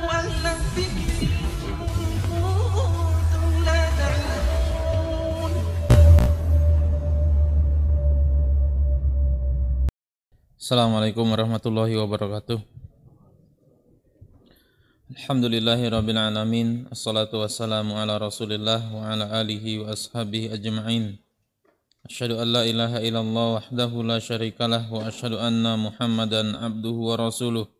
أهل الذكر إن كنتم لا تعلمون. Assalamualaikum warahmatullahi wabarakatuh. Alhamdulillahirabbil alamin. Assalatu wassalamu ala Rasulillah wa ala alihi wa ashabihi ajma'in. Asyhadu an la ilaha illallah wahdahu la syarikalah wa asyhadu anna Muhammadan abduhu wa rasuluh.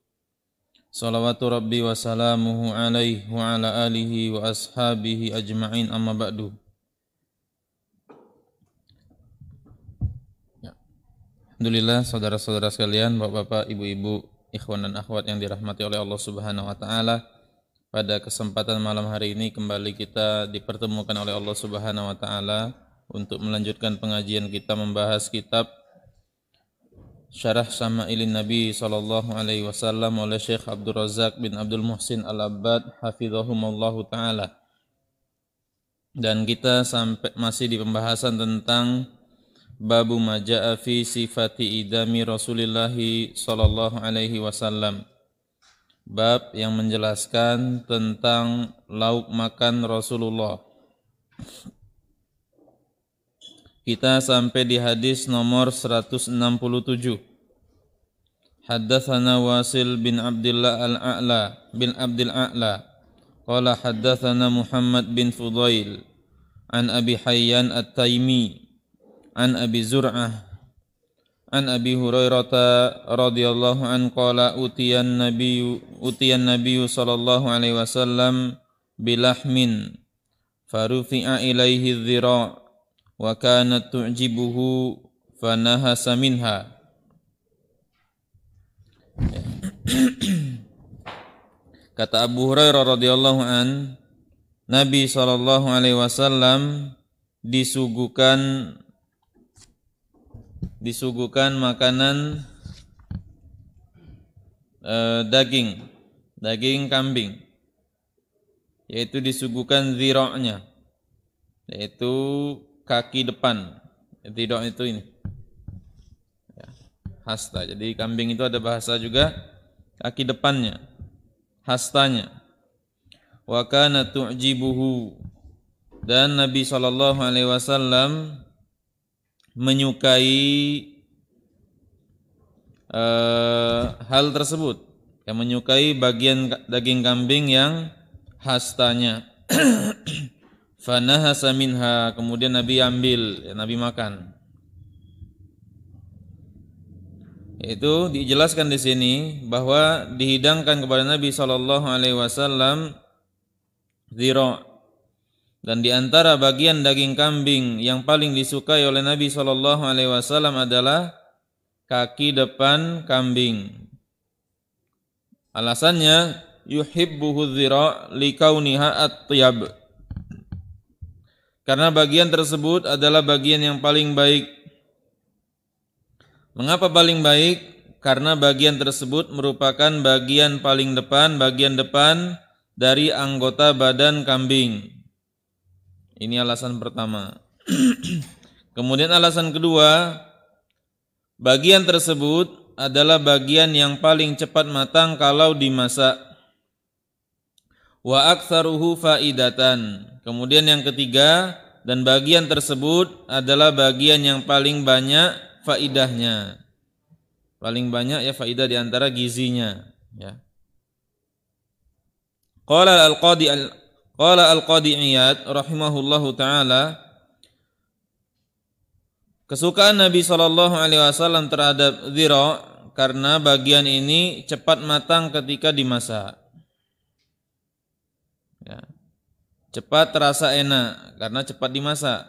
Shalawatu rabbi wa salamuhu alaihi wa ala alihi wa ashabihi ajma'in, amma ba'du. Alhamdulillah, saudara-saudara sekalian, bapak-bapak, ibu-ibu, ikhwan dan akhwat yang dirahmati oleh Allah Subhanahu wa taala. Pada kesempatan malam hari ini kembali kita dipertemukan oleh Allah Subhanahu wa taala untuk melanjutkan pengajian kita membahas kitab Syarah Syama'ilin Nabi sallallahu alaihi wasallam oleh Syekh Abdul Razak bin Abdul Muhsin Al-Abbad hafizahumullahu taala. Dan kita masih di pembahasan tentang Babu maja'a fi sifati idami Rasulillahi sallallahu alaihi wasallam. Bab yang menjelaskan tentang lauk makan Rasulullah. Kita sampai di hadis nomor 167. Haddatsana Wasil bin Abdullah al-A'la bin Abdul A'la qala haddatsana Muhammad bin Fudail an Abi Hayyan At-Taimi an Abi Zur'ah an Abi Hurairah radhiyallahu an qala utiyan nabiyyu sallallahu alaihi wasallam bilahmin farufi'a ilaihi dhira' wa kanat tu'jibuhu fanahasa minha. Kata Abu Hurairah radhiyallahu an, Nabi sallallahu alaihi wasallam disuguhkan makanan daging kambing, yaitu disuguhkan zira'nya, yaitu kaki depan. Zira' itu ini ya, hasta. Jadi kambing itu ada bahasa juga kaki depannya, hastanya. Wa kana tu'jibuhu, dan Nabi sallallahu alaihi wasallam menyukai hal tersebut, yang menyukai bagian daging kambing yang hastanya. Fanahasa minha, kemudian Nabi ambil, ya, Nabi makan. Itu dijelaskan di sini bahwa dihidangkan kepada Nabi sallallahu alaihi wasallam zira'. Dan di antara bagian daging kambing yang paling disukai oleh Nabi sallallahu alaihi wasallam adalah kaki depan kambing. Alasannya yuhibbuhu zira' likauniha at-tiyab, karena bagian tersebut adalah bagian yang paling baik. Mengapa paling baik? Karena bagian tersebut merupakan bagian paling depan, bagian depan dari anggota badan kambing. Ini alasan pertama. Kemudian alasan kedua, bagian tersebut adalah bagian yang paling cepat matang kalau dimasak. Wa aktsaruhu faidatan. Kemudian yang ketiga, dan bagian tersebut adalah bagian yang paling banyak faidahnya. Paling banyak ya faidah di antara gizinya, ya. Qala Al-Qadi Iyad rahimahullahu taala, kesukaan Nabi sallallahu alaihi wasallam terhadap zira' karena bagian ini cepat matang ketika dimasak. Ya. Cepat terasa enak karena cepat dimasak.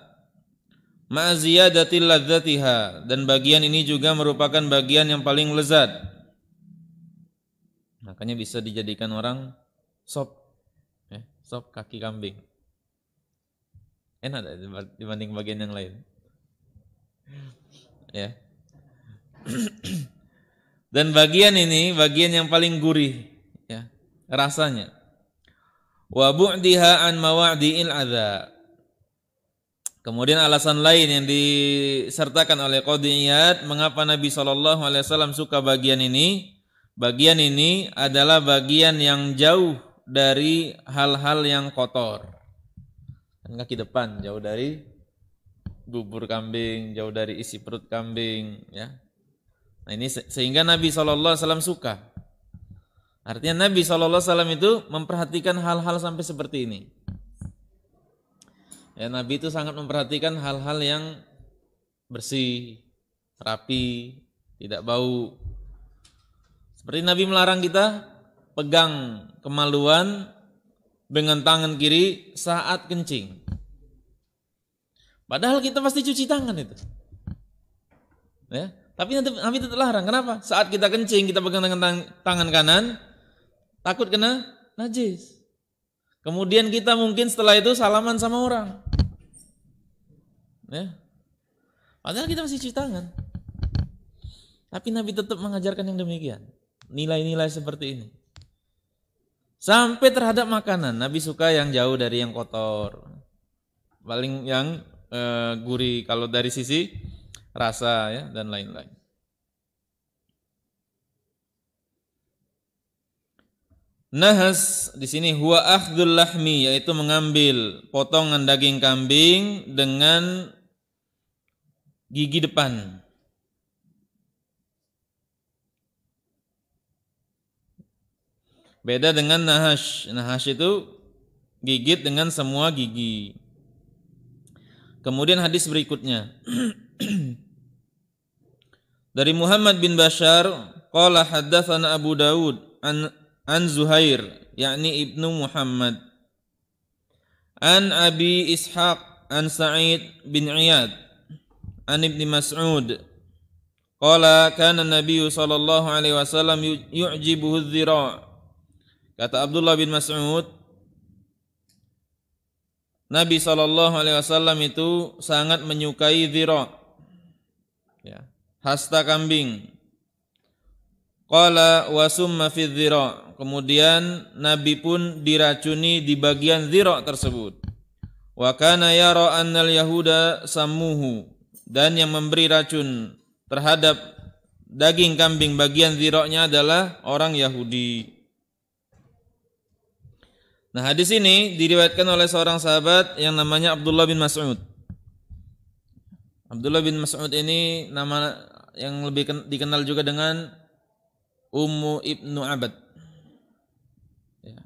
Ma'ziyadatil ladzatiha, dan bagian ini juga merupakan bagian yang paling lezat. Makanya bisa dijadikan orang sop, ya, sop kaki kambing. Enak dibanding bagian yang lain. Ya. Dan bagian ini bagian yang paling gurih, ya, rasanya. Wa bu'diha an mawa'di'il adza. Kemudian alasan lain yang disertakan oleh Qadi Iyad mengapa Nabi SAW suka bagian ini, Bagian ini adalah bagian yang jauh dari hal-hal yang kotor. Dan kaki depan jauh dari bubur kambing, jauh dari isi perut kambing, ya. Nah ini sehingga Nabi SAW suka. Artinya Nabi SAW itu memperhatikan hal-hal sampai seperti ini. Ya, Nabi itu sangat memperhatikan hal-hal yang bersih, rapi, tidak bau. Seperti Nabi melarang kita pegang kemaluan dengan tangan kiri saat kencing. Padahal kita pasti cuci tangan itu. Ya, tapi Nabi tetap larang. Kenapa? Saat kita kencing, kita pegang dengan tangan kanan, takut kena najis. Kemudian kita mungkin setelah itu salaman sama orang. Ya. Padahal kita masih cuci tangan. Tapi Nabi tetap mengajarkan yang demikian. Nilai-nilai seperti ini. Sampai terhadap makanan, Nabi suka yang jauh dari yang kotor. Paling yang gurih kalau dari sisi rasa, ya, dan lain-lain. Nahas di sini huwa akhdul lahmi, yaitu mengambil potongan daging kambing dengan gigi depan. Beda dengan nahash. Nahash itu gigit dengan semua gigi. Kemudian hadis berikutnya. Dari Muhammad bin Bashar, qala haddatsana Abu Dawud an Zuhair, yakni Ibnu Muhammad. An Abi Ishaq an Sa'id bin Iyad an Ibni Mas'ud. Qala kana Nabi sallallahu alaihi wasallam yu'jibuhu adh-dhira'. Kata Abdullah bin Mas'ud, Nabi SAW itu sangat menyukai dhira', ya, hasta kambing. Qala wa summa fi dhira'. Kemudian Nabi pun diracuni di bagian dhira' tersebut. Wa kana yara annal yahuda sammuhu. Dan yang memberi racun terhadap daging kambing bagian dhira'-nya adalah orang Yahudi. Nah, hadis ini diriwayatkan oleh seorang sahabat yang namanya Abdullah bin Mas'ud. Abdullah bin Mas'ud ini nama yang lebih dikenal juga dengan Ummu Ibnu Abad. Ya.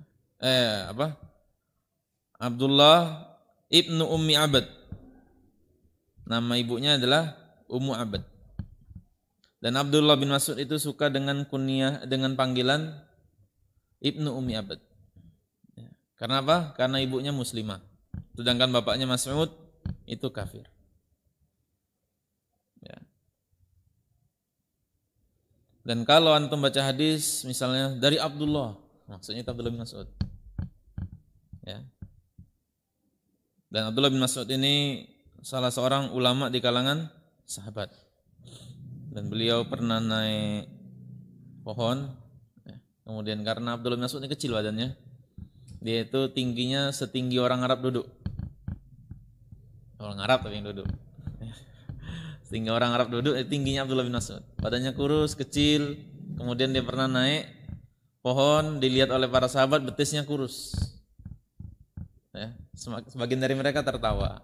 Abdullah Ibnu Ummi Abad. Nama ibunya adalah Ummu Abad. Dan Abdullah bin Mas'ud itu suka dengan kunyah, dengan panggilan Ibnu Ummi Abad. Karena apa? Karena ibunya muslimah. Sedangkan bapaknya Mas'ud itu kafir. Ya. Dan kalau antum baca hadis misalnya dari Abdullah, maksudnya itu Abdullah bin Mas'ud. Ya. Dan Abdullah bin Mas'ud ini salah seorang ulama di kalangan sahabat. Dan beliau pernah naik pohon. Ya. Kemudian karena Abdullah bin Mas'ud ini kecil badannya, dia itu tingginya setinggi orang Arab duduk. Orang Arab tapi yang duduk. Setinggi orang Arab duduk, tingginya Abdullah bin Mas'ud. Badannya kurus, kecil. Kemudian dia pernah naik pohon, dilihat oleh para sahabat betisnya kurus. Ya, sebagian dari mereka tertawa.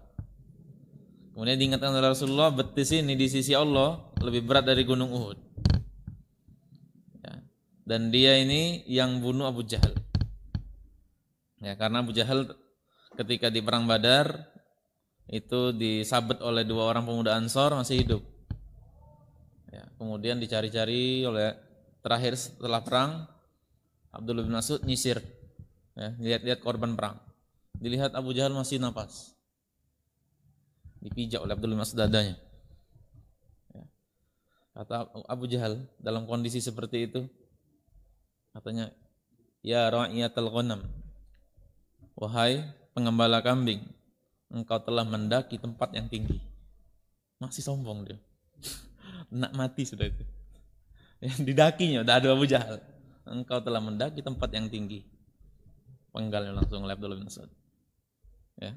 Kemudian diingatkan oleh Rasulullah, betis ini di sisi Allah lebih berat dari gunung Uhud. Ya. Dan dia ini yang bunuh Abu Jahal. Ya, karena Abu Jahal ketika di perang Badar itu disabet oleh dua orang pemuda Ansor masih hidup. Ya, kemudian dicari-cari oleh, terakhir setelah perang Abdullah bin Mas'ud nyisir, ya, lihat-lihat korban perang. Dilihat Abu Jahal masih napas. Dipijak oleh Abdullah bin Mas'ud dadanya. Ya. Kata Abu Jahal dalam kondisi seperti itu, katanya, ya ra'iyatal ghanam, wahai pengembala kambing, engkau telah mendaki tempat yang tinggi. Masih sombong dia. Nak mati sudah itu. Yang didakinya udah ada Abu Jahal. Engkau telah mendaki tempat yang tinggi. Penggalnya langsung oleh Abdullah bin Mas'ud. Ya.